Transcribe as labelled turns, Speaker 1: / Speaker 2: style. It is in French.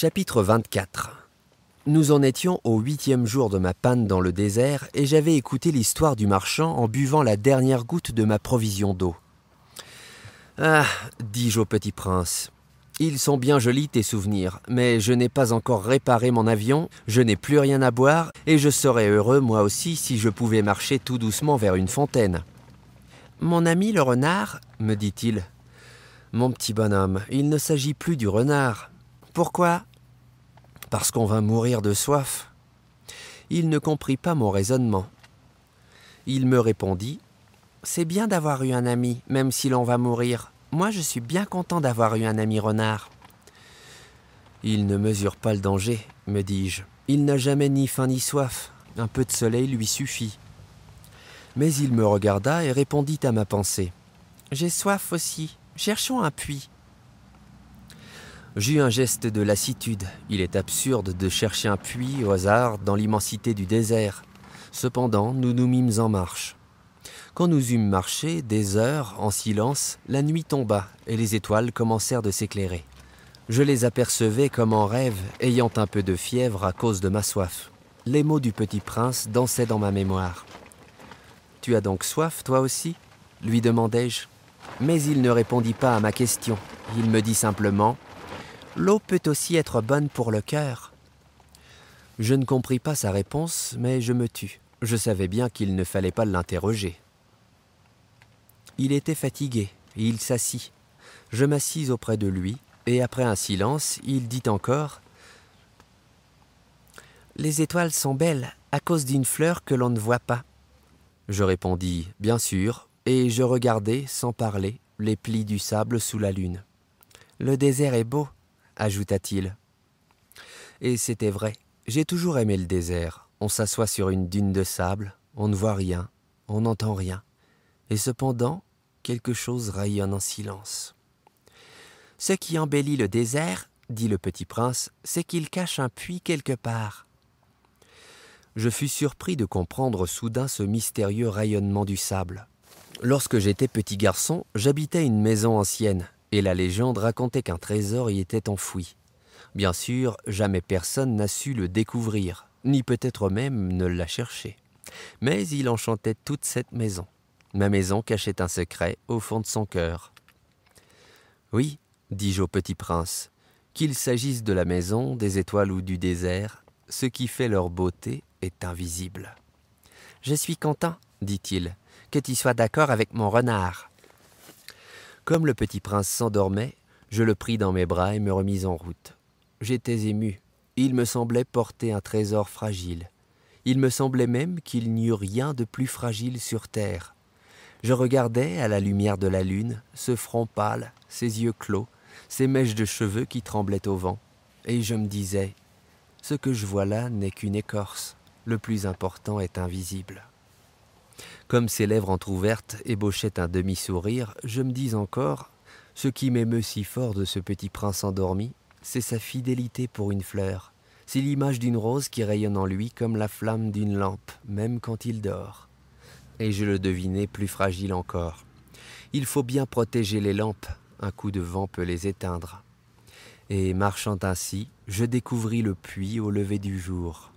Speaker 1: Chapitre 24. Nous en étions au 8e jour de ma panne dans le désert et j'avais écouté l'histoire du marchand en buvant la dernière goutte de ma provision d'eau. « Ah, dis-je au petit prince, ils sont bien jolis tes souvenirs, mais je n'ai pas encore réparé mon avion, je n'ai plus rien à boire et je serais heureux moi aussi si je pouvais marcher tout doucement vers une fontaine. »« Mon ami le renard, me dit-il. »« Mon petit bonhomme, il ne s'agit plus du renard. Pourquoi ? » Parce qu'on va mourir de soif. Il ne comprit pas mon raisonnement. Il me répondit « C'est bien d'avoir eu un ami, même si l'on va mourir. Moi, je suis bien content d'avoir eu un ami renard. »« Il ne mesure pas le danger, me dis-je. Il n'a jamais ni faim ni soif. Un peu de soleil lui suffit. » Mais il me regarda et répondit à ma pensée. « J'ai soif aussi. Cherchons un puits. » J'eus un geste de lassitude. Il est absurde de chercher un puits au hasard dans l'immensité du désert. Cependant, nous nous mîmes en marche. Quand nous eûmes marché des heures en silence, la nuit tomba et les étoiles commencèrent de s'éclairer. Je les apercevais comme en rêve, ayant un peu de fièvre à cause de ma soif. Les mots du petit prince dansaient dans ma mémoire. « Tu as donc soif, toi aussi ?» lui demandai-je. Mais il ne répondit pas à ma question. Il me dit simplement « L'eau peut aussi être bonne pour le cœur. » Je ne compris pas sa réponse, mais je me tus. Je savais bien qu'il ne fallait pas l'interroger. Il était fatigué, et il s'assit. Je m'assis auprès de lui, et après un silence, il dit encore « Les étoiles sont belles à cause d'une fleur que l'on ne voit pas. » Je répondis « Bien sûr », et je regardai, sans parler, les plis du sable sous la lune. « Le désert est beau », ajouta-t-il. Et c'était vrai, j'ai toujours aimé le désert. On s'assoit sur une dune de sable, on ne voit rien, on n'entend rien. Et cependant, quelque chose rayonne en silence. « Ce qui embellit le désert, dit le petit prince, c'est qu'il cache un puits quelque part. » Je fus surpris de comprendre soudain ce mystérieux rayonnement du sable. Lorsque j'étais petit garçon, j'habitais une maison ancienne, et la légende racontait qu'un trésor y était enfoui. Bien sûr, jamais personne n'a su le découvrir, ni peut-être même ne l'a cherché. Mais il enchantait toute cette maison. Ma maison cachait un secret au fond de son cœur. « Oui, dis-je au petit prince, qu'il s'agisse de la maison, des étoiles ou du désert, ce qui fait leur beauté est invisible. »« Je suis content, dit-il, que tu sois d'accord avec mon renard. » Comme le petit prince s'endormait, je le pris dans mes bras et me remis en route. J'étais ému. Il me semblait porter un trésor fragile. Il me semblait même qu'il n'y eût rien de plus fragile sur terre. Je regardais, à la lumière de la lune, ce front pâle, ces yeux clos, ces mèches de cheveux qui tremblaient au vent. Et je me disais, ce que je vois là n'est qu'une écorce. Le plus important est invisible. Comme ses lèvres entr'ouvertes ébauchaient un demi-sourire, je me dis encore, ce qui m'émeut si fort de ce petit prince endormi, c'est sa fidélité pour une fleur. C'est l'image d'une rose qui rayonne en lui comme la flamme d'une lampe, même quand il dort. Et je le devinais plus fragile encore. Il faut bien protéger les lampes, un coup de vent peut les éteindre. Et marchant ainsi, je découvris le puits au lever du jour.